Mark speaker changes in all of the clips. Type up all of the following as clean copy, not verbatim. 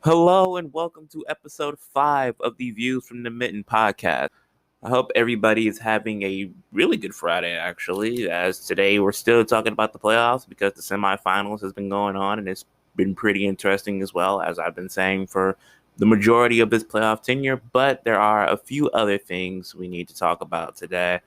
Speaker 1: Hello and welcome to episode 5 of the Views from the Mitten podcast. I hope everybody is having a really good Friday, actually, as today we're still talking about the playoffs because the semifinals has been going on and it's been pretty interesting as well, as I've been saying for the majority of this playoff tenure. But there are a few other things we need to talk about today.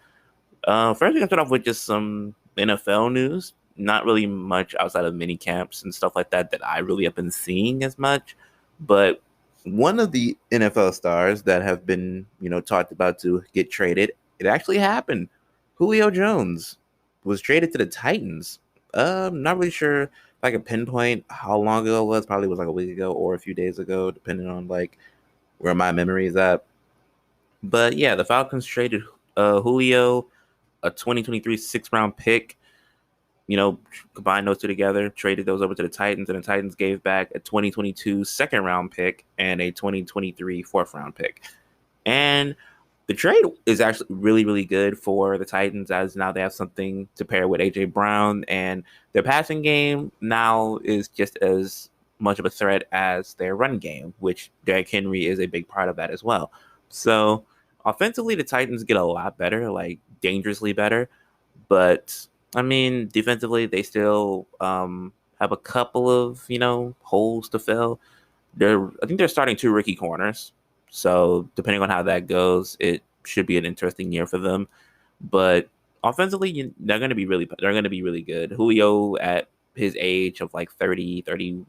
Speaker 1: First, we're going to start off with just some NFL news. Not really much outside of mini camps and stuff like that I really have been seeing as much. But one of the NFL stars that have been, talked about to get traded, it actually happened. Julio Jones was traded to the Titans. Not really sure if I can pinpoint how long ago it was. Probably was like a week ago or a few days ago, depending on like where my memory is at. But yeah, the Falcons traded Julio, a 2023 sixth-round pick, combined those two together, traded those over to the Titans, and the Titans gave back a 2022 second-round pick and a 2023 fourth-round pick. And the trade is actually really, really good for the Titans, as now they have something to pair with A.J. Brown, and their passing game now is just as much of a threat as their run game, which Derrick Henry is a big part of that as well. So offensively, the Titans get a lot better, like dangerously better. But I mean, defensively, they still have a couple of holes to fill. I think they're starting 2 rookie corners, so depending on how that goes, it should be an interesting year for them. But offensively, they're going to be really good. Julio at his age of like 30, I think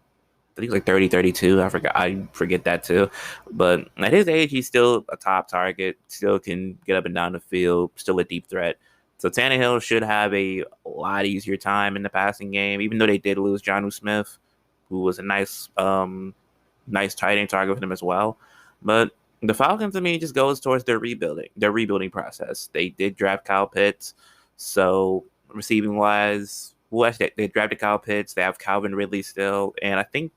Speaker 1: he's like 30, 32. I forget that too. But at his age, he's still a top target, still can get up and down the field, still a deep threat. So Tannehill should have a lot easier time in the passing game, even though they did lose Jonnu Smith, who was a nice tight end target for them as well. But the Falcons, I mean, it just goes towards their rebuilding process. They did draft Kyle Pitts, so receiving wise, they drafted Kyle Pitts. They have Calvin Ridley still, and I think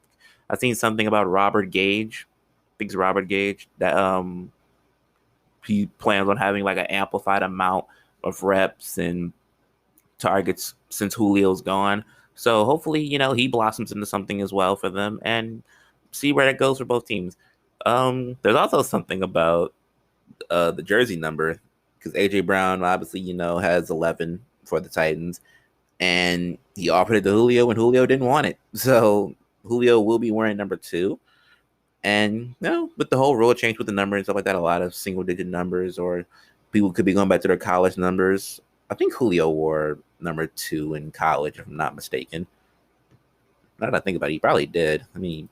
Speaker 1: I've seen something about Robert Gage. I think it's Robert Gage that he plans on having like an amplified amount of reps and targets since Julio's gone. So hopefully, he blossoms into something as well for them and see where that goes for both teams. There's also something about the jersey number because AJ Brown obviously, has 11 for the Titans and he offered it to Julio and Julio didn't want it. So Julio will be wearing number 2. And with the whole rule change with the number and stuff like that, a lot of single digit numbers or people could be going back to their college numbers. I think Julio wore number 2 in college, if I'm not mistaken. Now that I think about it, he probably did. I mean,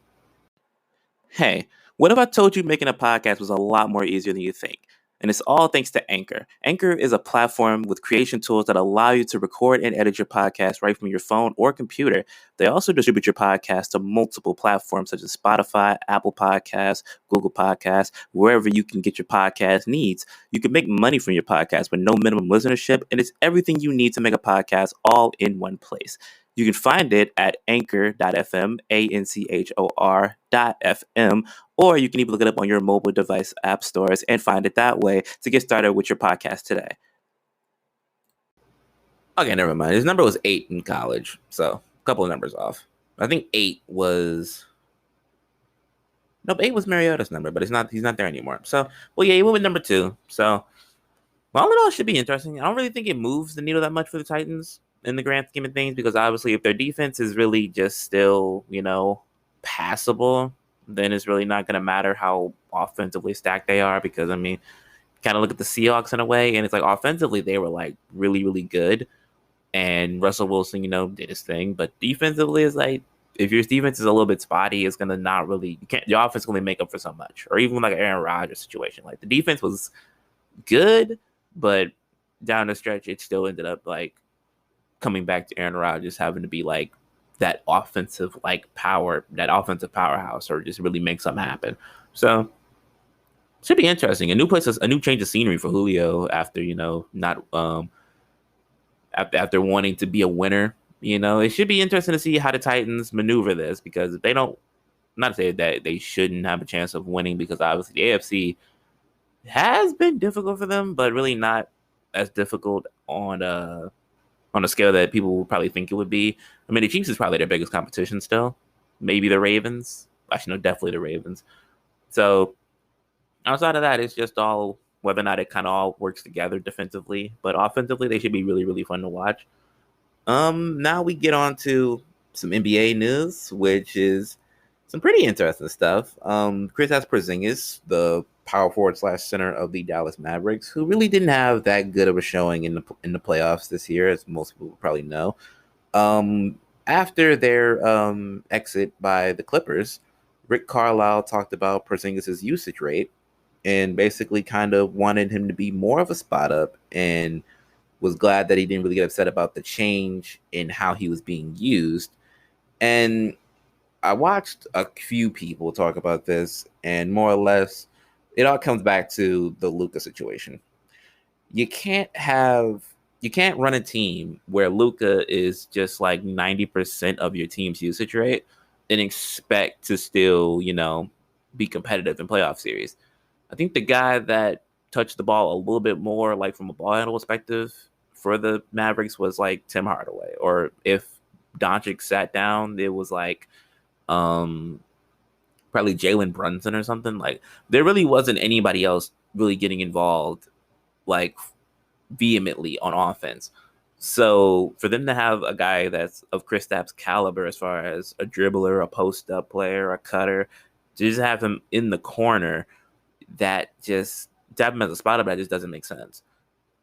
Speaker 1: hey, what if I told you making a podcast was a lot more easier than you think? And it's all thanks to Anchor. Anchor is a platform with creation tools that allow you to record and edit your podcast right from your phone or computer. They also distribute your podcast to multiple platforms such as Spotify, Apple Podcasts, Google Podcasts, wherever you can get your podcast needs. You can make money from your podcast with no minimum listenership, and it's everything you need to make a podcast all in one place. You can find it at anchor.fm, anchor.fm, or you can even look it up on your mobile device app stores and find it that way to get started with your podcast today. Okay, never mind. His number was 8 in college, so a couple of numbers off. I think 8 was... Nope, 8 was Mariota's number, but he's not there anymore. So, well, yeah, he went with number 2. So, all in all, it should be interesting. I don't really think it moves the needle that much for the Titans in the grand scheme of things because obviously if their defense is really just still, passable, then it's really not going to matter how offensively stacked they are because, I mean, kind of look at the Seahawks in a way, and it's like offensively they were like really, really good. And Russell Wilson, did his thing. But defensively, it's like if your defense is a little bit spotty, it's going to not really, your offense can only make up for so much. Or even like an Aaron Rodgers situation. Like the defense was good, but down the stretch, it still ended up like coming back to Aaron Rodgers having to be like that offensive powerhouse, or just really make something happen. So should be interesting. A new change of scenery for Julio after not after wanting to be a winner. It should be interesting to see how the Titans maneuver this because if they don't, not to say that they shouldn't have a chance of winning because obviously the AFC has been difficult for them, but really not as difficult on a scale that people will probably think it would be. I mean, the Chiefs is probably their biggest competition still. Maybe the Ravens, Actually, no, definitely the Ravens. So outside of that, it's just all whether or not it kind of all works together defensively. But offensively, they should be really, really fun to watch. Now we get on to some NBA news, which is some pretty interesting stuff. Kristaps Porzingis, the power forward slash center of the Dallas Mavericks, who really didn't have that good of a showing in the playoffs this year, as most people probably know. After their exit by the Clippers, Rick Carlisle talked about Porzingis' usage rate and basically kind of wanted him to be more of a spot up and was glad that he didn't really get upset about the change in how he was being used. And I watched a few people talk about this, and more or less, it all comes back to the Luka situation. You can't run a team where Luka is just like 90% of your team's usage rate and expect to still, be competitive in playoff series. I think the guy that touched the ball a little bit more, like from a ball handle perspective, for the Mavericks was like Tim Hardaway. Or if Doncic sat down, it was like um probably Jalen Brunson or something. Like there really wasn't anybody else really getting involved like vehemently on offense. So for them to have a guy that's of Kristaps' caliber as far as a dribbler, a post up player, a cutter, to just have him in the corner, that just to have him as a spot up, that just doesn't make sense.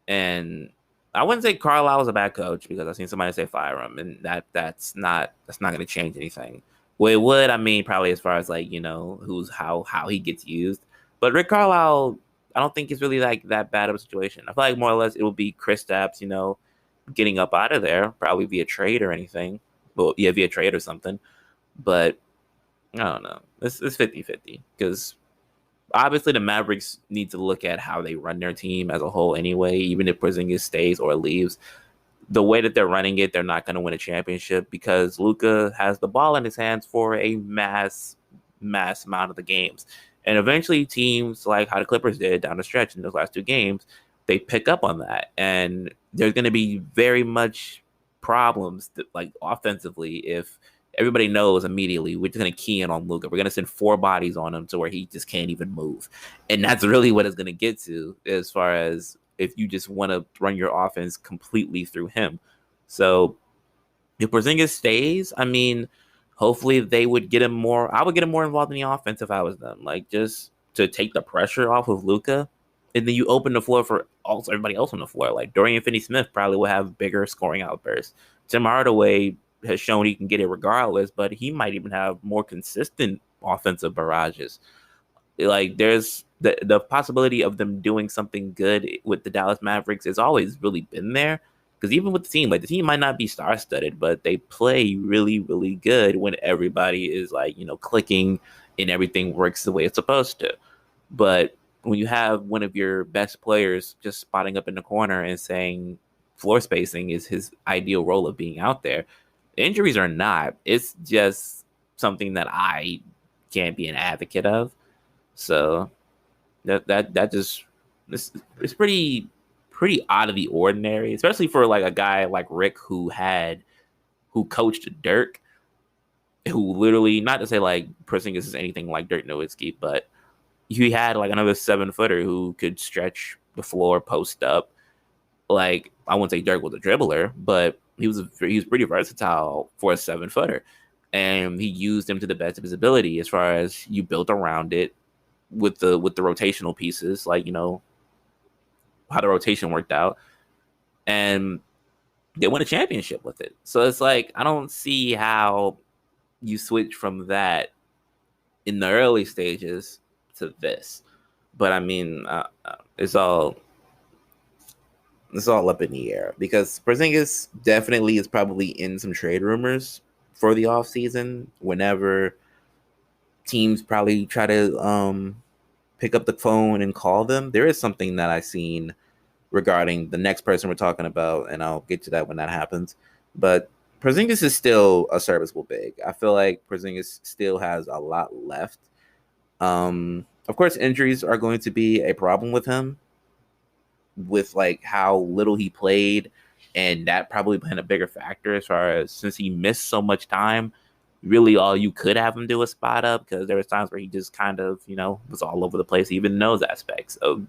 Speaker 1: And I wouldn't say Carlisle was a bad coach because I've seen somebody say fire him, and that's not going to change anything. Well, it would, I mean, probably as far as like who's how he gets used. But Rick Carlisle, I don't think it's really like that bad of a situation. I feel like more or less it will be Kristaps, getting up out of there, probably via trade or anything. Well, yeah, via trade or something. But I don't know. It's 50-50 because obviously the Mavericks need to look at how they run their team as a whole anyway, even if Porzingis stays or leaves. The way that they're running it, they're not going to win a championship because Luka has the ball in his hands for a mass amount of the games. And eventually teams like how the Clippers did down the stretch in those last two games, they pick up on that. And there's going to be very much problems like offensively if everybody knows immediately we're just going to key in on Luka. We're going to send four bodies on him to where he just can't even move. And that's really what it's going to get to as far as if you just want to run your offense completely through him. So if Porzingis stays, I mean, hopefully they would get him more. I would get him more involved in the offense if I was them, like just to take the pressure off of Luka. And then you open the floor for also everybody else on the floor. Like Dorian Finney-Smith probably will have bigger scoring outbursts. Tim Hardaway has shown he can get it regardless, but he might even have more consistent offensive barrages. Like there's the possibility of them doing something good with the Dallas Mavericks has always really been there. Because even with the team, like the team might not be star studded, but they play really, really good when everybody is like, clicking and everything works the way it's supposed to. But when you have one of your best players just spotting up in the corner and saying floor spacing is his ideal role of being out there, injuries are not. It's just something that I can't be an advocate of. So that just it's pretty out of the ordinary, especially for like a guy like Rick who coached Dirk, who literally, not to say like Porzingis is anything like Dirk Nowitzki, but he had like another 7-footer who could stretch the floor, post up. Like I wouldn't say Dirk was a dribbler, but he was pretty versatile for a 7-footer, and he used him to the best of his ability as far as you built around it with the rotational pieces, like how the rotation worked out, and they won a championship with it. So it's like I don't see how you switch from that in the early stages to this. But I mean, it's all up in the air because Porzingis definitely is probably in some trade rumors for the offseason whenever teams probably try to pick up the phone and call them. There is something that I've seen regarding the next person we're talking about, and I'll get to that when that happens. But Porzingis is still a serviceable big. I feel like Porzingis still has a lot left. Of course, injuries are going to be a problem with him, with like how little he played, and that probably been a bigger factor as far as since he missed so much time. really all you could have him do is spot up, because there was times where he just kind of, was all over the place, even in those aspects of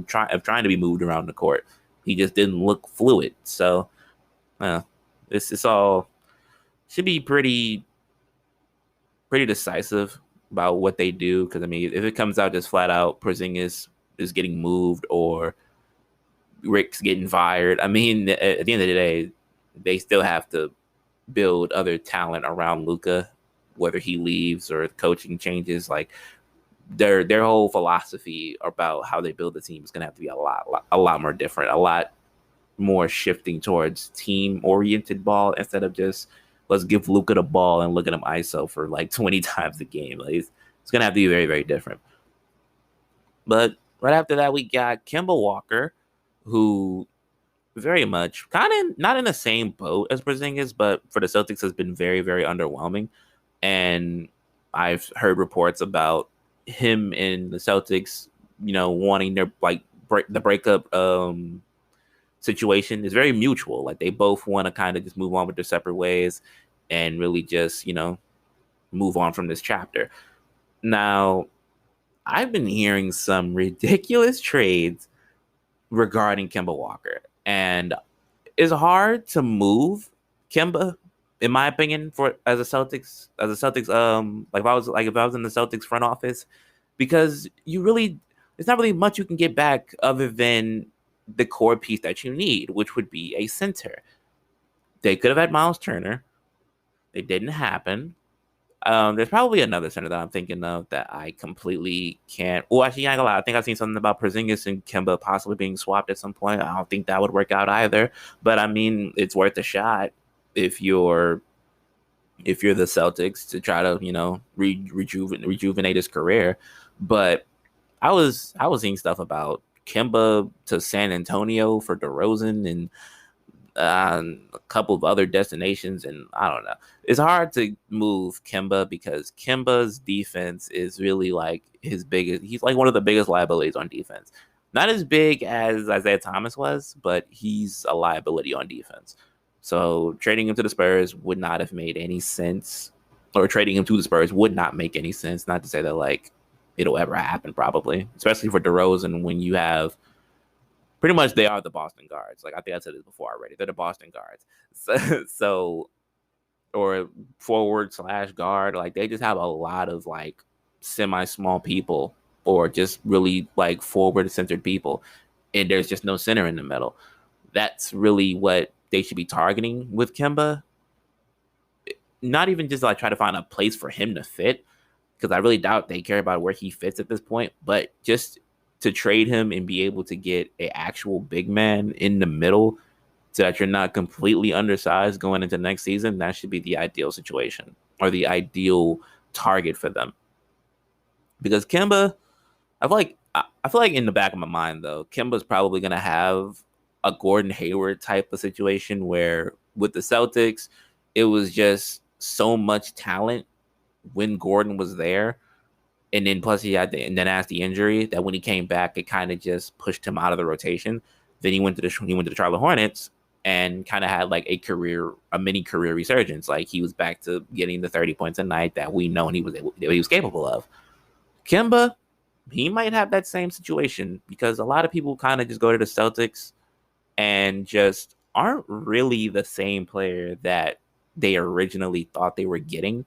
Speaker 1: trying to be moved around the court. He just didn't look fluid. So it's all should be pretty decisive about what they do. Because I mean, if it comes out just flat out Porzingis is getting moved or Rick's getting fired, I mean, at the end of the day, they still have to build other talent around Luka, whether he leaves or coaching changes. Like their whole philosophy about how they build the team is going to have to be a lot more different, a lot more shifting towards team oriented ball instead of just let's give Luka the ball and look at him ISO for like 20 times a game. Like it's going to have to be very, very different. But right after that, we got Kemba Walker, who very much kind of not in the same boat as Porzingis, but for the Celtics has been very, very underwhelming. And I've heard reports about him and the Celtics, wanting their the breakup situation is very mutual. Like they both want to kind of just move on with their separate ways and really just, move on from this chapter. Now, I've been hearing some ridiculous trades regarding Kemba Walker, and it's hard to move Kemba, in my opinion, for as a Celtics, if I was in the Celtics front office, because there's not really much you can get back other than the core piece that you need, which would be a center. They could have had Miles Turner. It didn't happen. There's probably another center that I'm thinking of that I completely can't. Well, actually, I ain't gonna lie. I think I've seen something about Porzingis and Kemba possibly being swapped at some point. I don't think that would work out either. But I mean, it's worth a shot if you're the Celtics to try to rejuvenate his career. But I was seeing stuff about Kemba to San Antonio for DeRozan and a couple of other destinations, and I don't know. It's hard to move Kemba because Kemba's defense is really like his biggest. He's like one of the biggest liabilities on defense. Not as big as Isaiah Thomas was, but he's a liability on defense. So trading him to the Spurs would not have made any sense, or trading him to the Spurs would not make any sense. Not to say that like it'll ever happen, probably, especially for DeRozan when you have. Pretty much, they are the Boston guards. Like I think I said this before already. They're the Boston guards. So or forward/guard. Like they just have a lot of like semi-small people, or just really like forward-centered people, and there's just no center in the middle. That's really what they should be targeting with Kemba. Not even just like try to find a place for him to fit, because I really doubt they care about where he fits at this point. But just to trade him and be able to get an actual big man in the middle so that you're not completely undersized going into next season, that should be the ideal situation or the ideal target for them. Because Kemba, I feel like in the back of my mind, though, Kemba's probably going to have a Gordon Hayward type of situation where with the Celtics, it was just so much talent when Gordon was there. And then plus he had and then as the injury that when he came back, it kind of just pushed him out of the rotation. Then he went to the Charlotte Hornets and kind of had like a mini career resurgence. Like he was back to getting the 30 points a night that we know he was capable of. Kemba, he might have that same situation because a lot of people kind of just go to the Celtics and just aren't really the same player that they originally thought they were getting.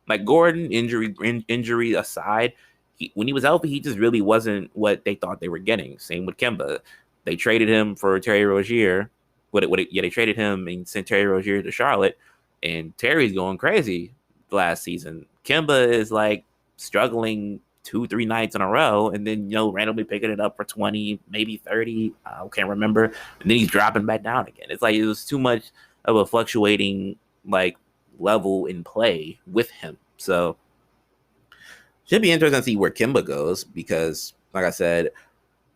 Speaker 1: Like Gordon, injury aside, when he was healthy, he just really wasn't what they thought they were getting. Same with Kemba. They traded him for Terry Rozier. They traded him and sent Terry Rozier to Charlotte, and Terry's going crazy last season. Kemba is like struggling 2-3 nights in a row, and then randomly picking it up for 20, maybe 30. I can't remember, and then he's dropping back down again. It's like it was too much of a fluctuating like level in play with him. So should be interesting to see where Kemba goes, because like I said,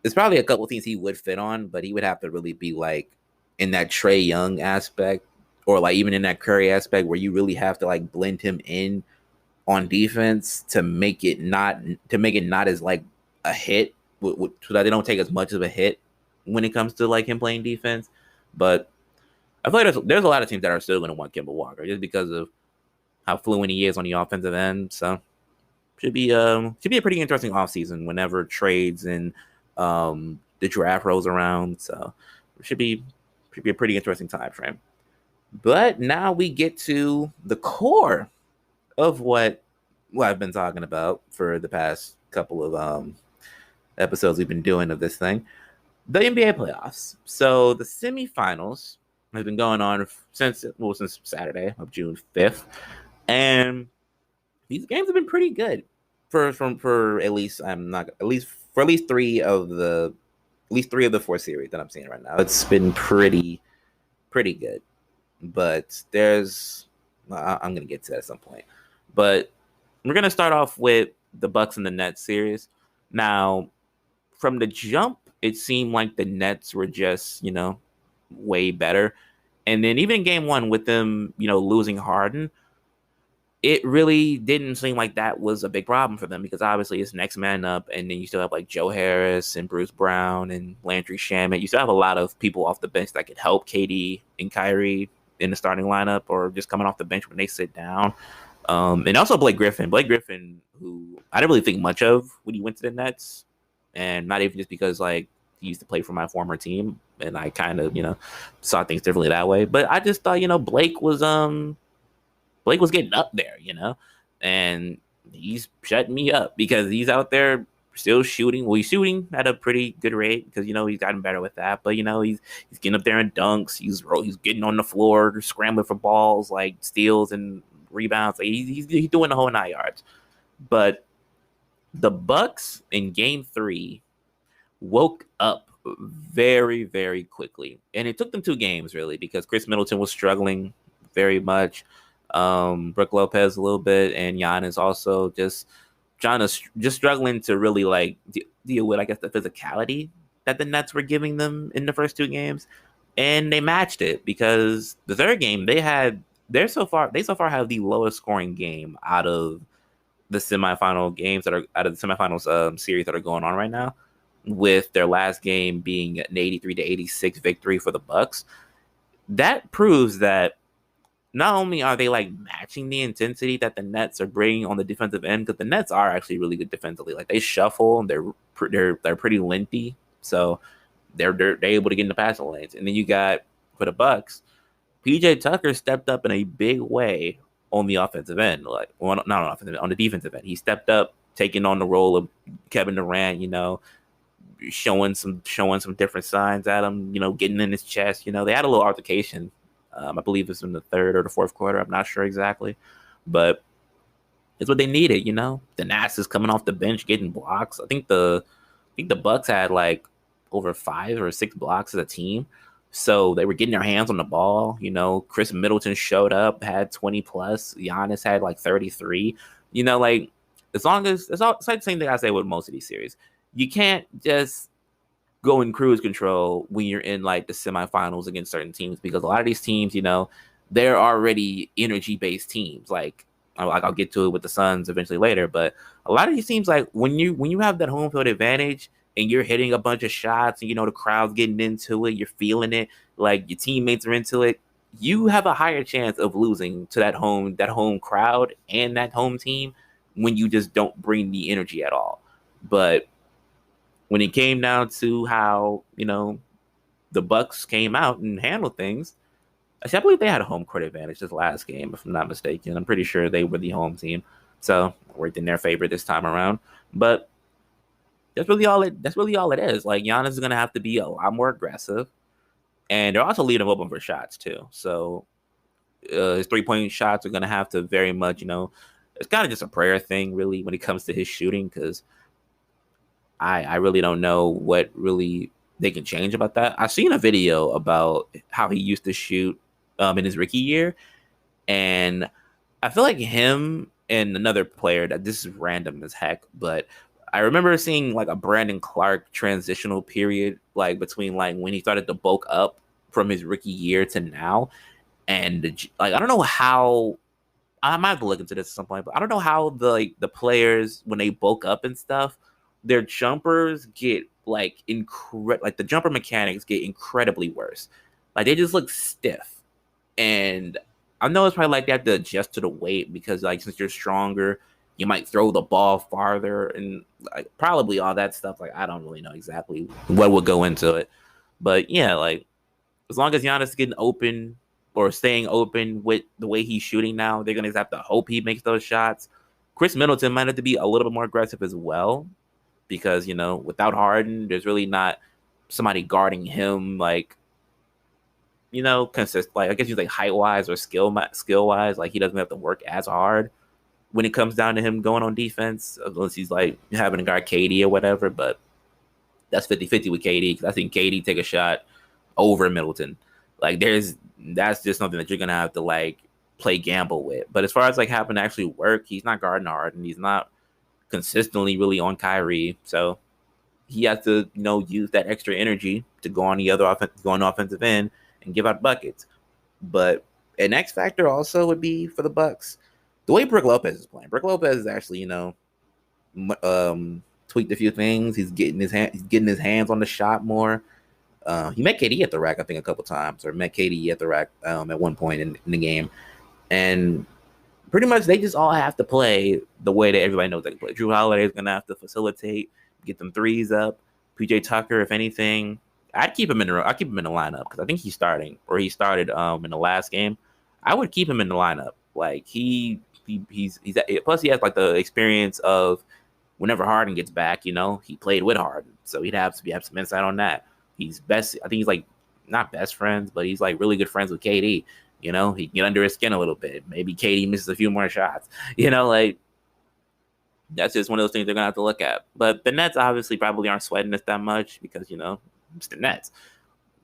Speaker 1: it's probably a couple things he would fit on, but he would have to really be like in that Trae Young aspect, or like even in that Curry aspect, where you really have to like blend him in on defense to make it not as like a hit, so that they don't take as much of a hit when it comes to like him playing defense. But I feel like there's a lot of teams that are still going to want Kemba Walker just because of how fluent he is on the offensive end. So should be a pretty interesting offseason whenever trades and the draft rolls around. So it should be a pretty interesting time frame. But now we get to the core of what I've been talking about for the past couple of episodes we've been doing of this thing, the NBA playoffs. So the semifinals has been going on since Saturday of June 5th, and these games have been pretty good for at least at least three of the four series that I'm seeing right now. It's been pretty good, but I'm gonna get to that at some point. But we're gonna start off with the Bucks and the Nets series. Now, from the jump, it seemed like the Nets were just way better, and then even in game one with them losing Harden, it really didn't seem like that was a big problem for them because obviously it's next man up, and then you still have like Joe Harris and Bruce Brown and Landry Shamet. You still have a lot of people off the bench that could help KD and Kyrie in the starting lineup or just coming off the bench when they sit down. And also Blake Griffin, who I didn't really think much of when he went to the Nets, and not even just because like he used to play for my former team, and I kind of saw things differently that way. But I just thought Blake was getting up there, and he's shutting me up because he's out there still shooting. Well, he's shooting at a pretty good rate because he's gotten better with that. But he's getting up there in dunks. He's getting on the floor, scrambling for balls, like steals and rebounds. Like he's doing the whole 9 yards. But the Bucks in Game 3 woke up very, very quickly, and it took them 2 games really because Chris Middleton was struggling very much. Brook Lopez a little bit, and Giannis also just struggling to really like deal with, I guess, the physicality that the Nets were giving them in the first 2 games, and they matched it because the third game they so far have the lowest scoring game out of the semifinal games that are out of the semifinals series that are going on right now, with their last game being an 83-86 victory for the Bucks. That proves that not only are they like matching the intensity that the Nets are bringing on the defensive end, because the Nets are actually really good defensively. Like they shuffle, and they're pretty lengthy, so they're able to get in the passing lanes. And then you got for the Bucks, PJ Tucker stepped up in a big way on the offensive end, like not on offensive end, on the defensive end. He stepped up, taking on the role of Kevin Durant. Showing some different signs at him. Getting in his chest. They had a little altercation. I believe it's in the third or the fourth quarter. I'm not sure exactly, but it's what they needed. The Nats is coming off the bench getting blocks. I think the Bucks had like over 5 or 6 blocks as a team, so they were getting their hands on the ball. Chris Middleton showed up, had 20 plus. Giannis had like 33. Like as long as it's like the same thing I say with most of these series. You can't just go in cruise control when you're in like the semifinals against certain teams, because a lot of these teams, they're already energy based teams. Like I'll get to it with the Suns eventually later, but a lot of these teams, like when you have that home field advantage and you're hitting a bunch of shots and the crowd's getting into it, you're feeling it, like your teammates are into it, you have a higher chance of losing to that home crowd and that home team when you just don't bring the energy at all. But when it came down to how, the Bucks came out and handled things, I believe they had a home court advantage this last game, if I'm not mistaken. I'm pretty sure they were the home team. So it worked in their favor this time around. But that's really all it is. Like Giannis is gonna have to be a lot more aggressive. And they're also leaving him open for shots too. So his 3-point shots are gonna have to very much, it's kind of just a prayer thing, really, when it comes to his shooting, because I really don't know what really they can change about that. I've seen a video about how he used to shoot in his rookie year, and I feel like him and another player, that this is random as heck, but I remember seeing like a Brandon Clark transitional period, like between like when he started to bulk up from his rookie year to now, and like I don't know how. I might have to look into this at some point, but I don't know how the players, when they bulk up and stuff, their jumpers get like like the jumper mechanics get incredibly worse. Like they just look stiff, and I know it's probably like they have to adjust to the weight because like since you're stronger, you might throw the ball farther and like probably all that stuff. Like I don't really know exactly what would go into it, but yeah, like as long as Giannis is getting open or staying open with the way he's shooting now, they're gonna have to hope he makes those shots. Chris Middleton might have to be a little bit more aggressive as well because without Harden, there's really not somebody guarding him like consist. Like I guess he's like height wise or skill wise, like he doesn't have to work as hard when it comes down to him going on defense, unless he's like having to guard KD or whatever. But that's 50-50 with KD because I think KD take a shot over Middleton. Like that's just something that you're gonna have to like play gamble with. But as far as like having to actually work, he's not guarding Harden. He's not consistently really on Kyrie. So he has to, use that extra energy to go on the offensive end and give out buckets. But an X factor also would be for the Bucks. The way Brook Lopez is playing. Brook Lopez is actually, tweaked a few things. He's getting his hands on the shot more. He met KD at the rack, I think, a couple times, or met KD at the rack at one point in the game. And pretty much they just all have to play the way that everybody knows they can play. Drew Holiday is going to have to facilitate, get them threes up. PJ Tucker, if anything, I'd keep him in the lineup because I think he's starting, or he started in the last game. I would keep him in the lineup. Like he's plus he has like the experience of whenever Harden gets back, he played with Harden, so he'd have some insight on that. He's best. I think he's like not best friends, but he's like really good friends with KD. He can get under his skin a little bit. Maybe KD misses a few more shots. Like that's just one of those things they're gonna have to look at. But the Nets obviously probably aren't sweating this that much because it's the Nets.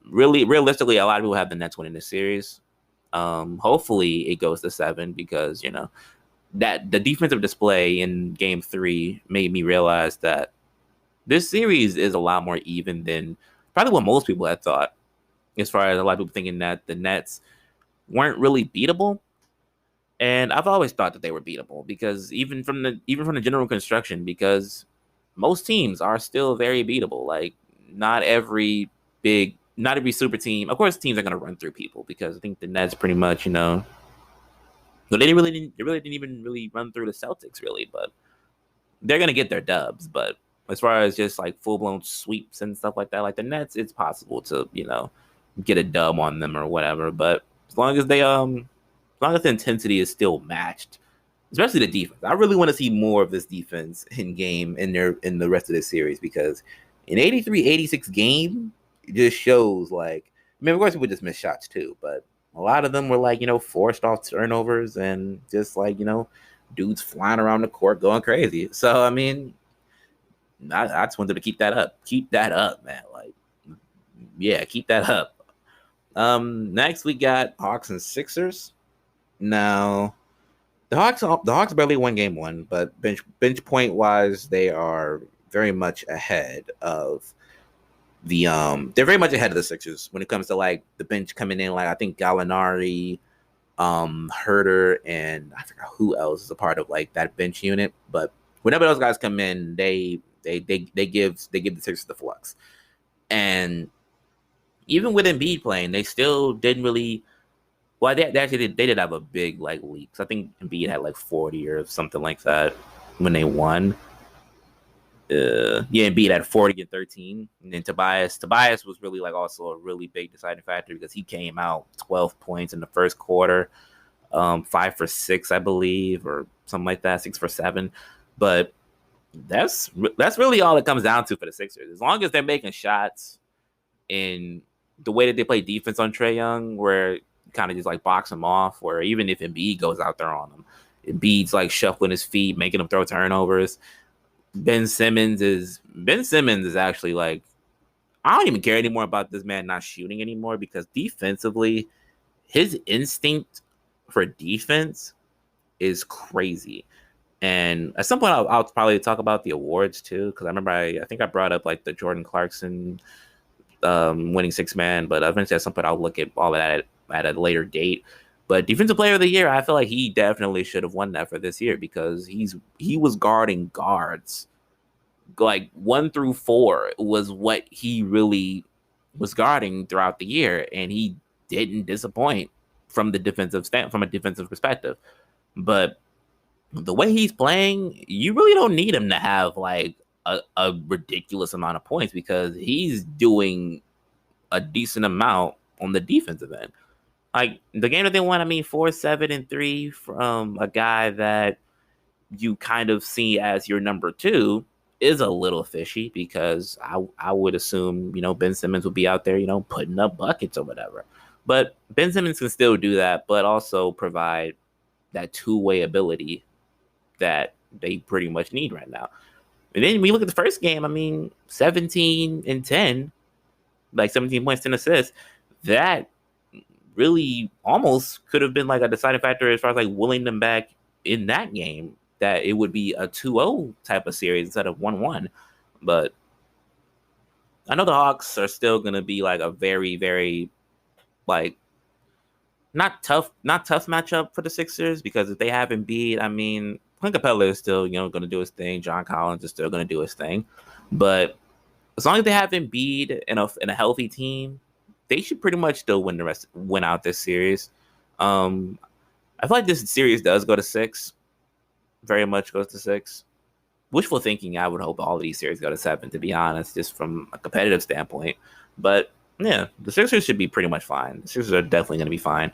Speaker 1: Really, realistically, a lot of people have the Nets winning this series. Hopefully it goes to 7 because that the defensive display in Game 3 made me realize that this series is a lot more even than probably what most people had thought. As far as a lot of people thinking that the Nets weren't really beatable, and I've always thought that they were beatable because even from the general construction, because most teams are still very beatable. Like not every super team. Of course, teams are going to run through people because I think the Nets pretty much, they really didn't even really run through the Celtics really, but they're going to get their dubs. But as far as just like full blown sweeps and stuff like that, like the Nets, it's possible to get a dub on them or whatever. But as long as the intensity is still matched, especially the defense, I really want to see more of this defense in the rest of this series because in 83-86 game, it just shows like, I mean, of course people just miss shots too, but a lot of them were like, forced off turnovers and just like, dudes flying around the court going crazy. So, I mean, I just wanted to keep that up. Keep that up, man. Like, yeah, keep that up. Next we got Hawks and Sixers. Now, the Hawks barely won game 1, but bench point wise, they are very much ahead of they're very much ahead of the Sixers when it comes to like the bench coming in. Like I think Gallinari, Herter, and I forgot who else is a part of like that bench unit. But whenever those guys come in, they give the Sixers the flux. And even with Embiid playing, they still didn't really. Well, they actually did have a big like leak. So I think Embiid had like 40 or something like that when they won. Embiid had 40 and 13, and then Tobias was really like also a really big deciding factor because he came out 12 points in the first quarter, 5 for 6, I believe, or something like that, 6 for 7. But that's really all it comes down to for the Sixers. As long as they're making shots in the way that they play defense on Trae Young, where you kind of just like box him off, where even if Embiid goes out there on him, Embiid's like shuffling his feet, making him throw turnovers. Ben Simmons is actually like, I don't even care anymore about this man not shooting anymore because defensively, his instinct for defense is crazy. And at some point, I'll probably talk about the awards too because I remember I think I brought up like the Jordan Clarkson winning 6-man, but eventually at some point I'll look at all of that at a later date. But Defensive Player of the Year, I feel like he definitely should have won that for this year because he was guarding guards. Like 1 through 4 was what he really was guarding throughout the year, and he didn't disappoint from a defensive perspective. But the way he's playing, you really don't need him to have like a ridiculous amount of points because he's doing a decent amount on the defensive end. Like the game that they won, 4-7-3 from a guy that you kind of see as your number two is a little fishy because I would assume, Ben Simmons would be out there, putting up buckets or whatever. But Ben Simmons can still do that, but also provide that two-way ability that they pretty much need right now. And then we look at the first game, 17-10, like 17 points, 10 assists. That really almost could have been like a deciding factor as far as like willing them back in that game, that it would be a 2-0 type of series instead of 1-1. But I know the Hawks are still going to be like a very, very like not tough matchup for the Sixers, because if they have Embiid, Clint Capella is still, going to do his thing. John Collins is still going to do his thing. But as long as they have Embiid in a healthy team, they should pretty much still win out this series. I feel like this series does go to 6. Very much goes to 6. Wishful thinking, I would hope all of these series go to 7, to be honest, just from a competitive standpoint. But yeah, the Sixers should be pretty much fine. The Sixers are definitely going to be fine.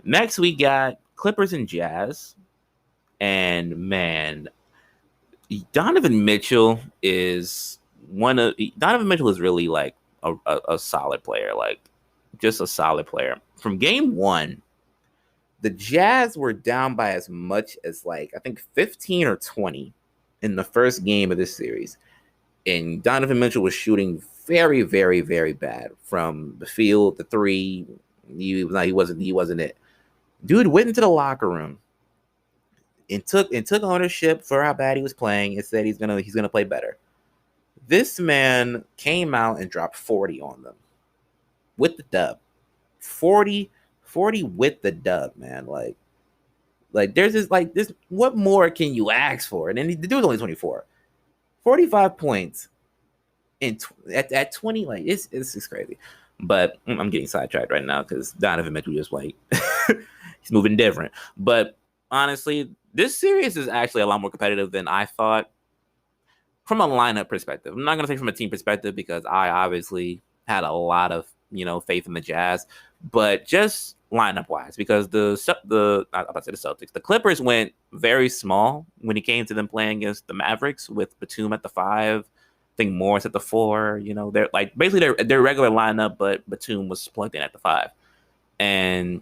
Speaker 1: Next we got Clippers and Jazz. And man, Donovan Mitchell is really like a solid player, like just a solid player. From game 1, the Jazz were down by as much as like, I think 15 or 20 in the first game of this series. And Donovan Mitchell was shooting very, very, very bad from the field, the three. He wasn't it. Dude went into the locker room and took ownership for how bad he was playing and said he's gonna play better. This man came out and dropped 40 on them with the dub. 40 with the dub, man. Like there's this. What more can you ask for? And then the dude's only 24. 45 points at 20. Like it's crazy. But I'm getting sidetracked right now because Donovan Mitchell just like he's moving different. But honestly, this series is actually a lot more competitive than I thought from a lineup perspective. I'm not going to say from a team perspective because I obviously had a lot of, faith in the Jazz, but just lineup wise, because the Celtics, the Clippers went very small when it came to them playing against the Mavericks with Batum at the 5. I think Morris at the 4. They're like basically their regular lineup, but Batum was plugged in at the 5. And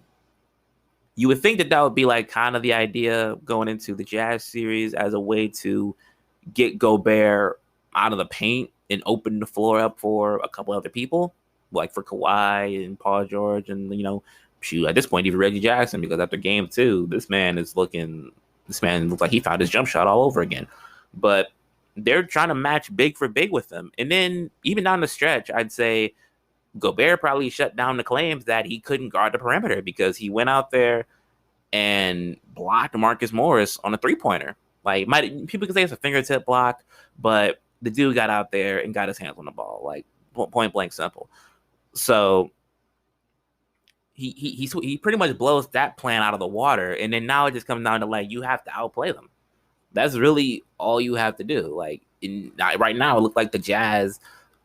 Speaker 1: you would think that would be like kind of the idea going into the Jazz series as a way to get Gobert out of the paint and open the floor up for a couple other people, like for Kawhi and Paul George and, at this point, even Reggie Jackson, because after game 2, this man looks like he found his jump shot all over again. But they're trying to match big for big with them. And then even down the stretch, I'd say Gobert probably shut down the claims that he couldn't guard the perimeter because he went out there and blocked Marcus Morris on a 3-pointer. Like, people can say it's a fingertip block, but the dude got out there and got his hands on the ball, like point blank simple. So he pretty much blows that plan out of the water, and then now it just comes down to like you have to outplay them. That's really all you have to do. Like right now, it looks like the Jazz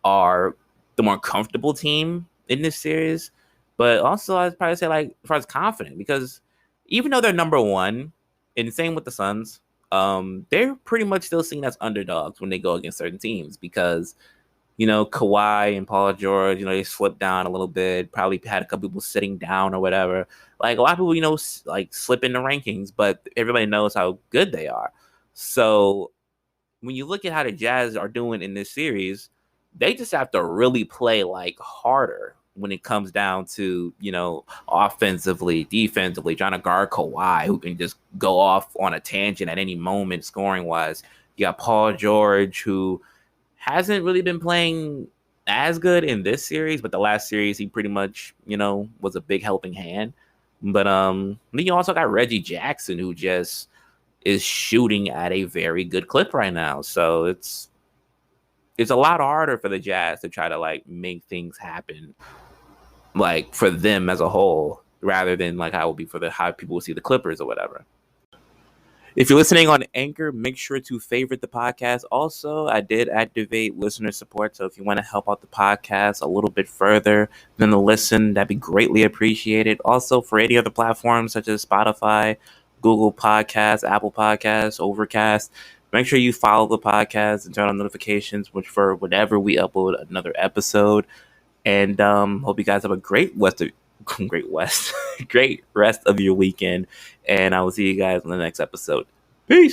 Speaker 1: are the more comfortable team in this series, but also I'd probably say like as far as confident, because even though they're number 1, and same with the Suns, they're pretty much still seen as underdogs when they go against certain teams because, Kawhi and Paul George, they slipped down a little bit, probably had a couple people sitting down or whatever. Like a lot of people, like slip in the rankings, but everybody knows how good they are. So when you look at how the Jazz are doing in this series, they just have to really play like harder when it comes down to, offensively, defensively, trying to guard Kawhi, who can just go off on a tangent at any moment scoring wise. You got Paul George, who hasn't really been playing as good in this series, but the last series he pretty much, was a big helping hand. But then you also got Reggie Jackson, who just is shooting at a very good clip right now. So it's a lot harder for the Jazz to try to like make things happen like for them as a whole, rather than like how it would be for the how people will see the Clippers or whatever. If you're listening on Anchor, make sure to favorite the podcast. Also, I did activate listener support. So if you want to help out the podcast a little bit further than the listen, that'd be greatly appreciated. Also, for any other platforms such as Spotify, Google Podcasts, Apple Podcasts, Overcast, make sure you follow the podcast and turn on notifications for whenever we upload another episode. And hope you guys have a great great rest of your weekend. And I will see you guys in the next episode. Peace.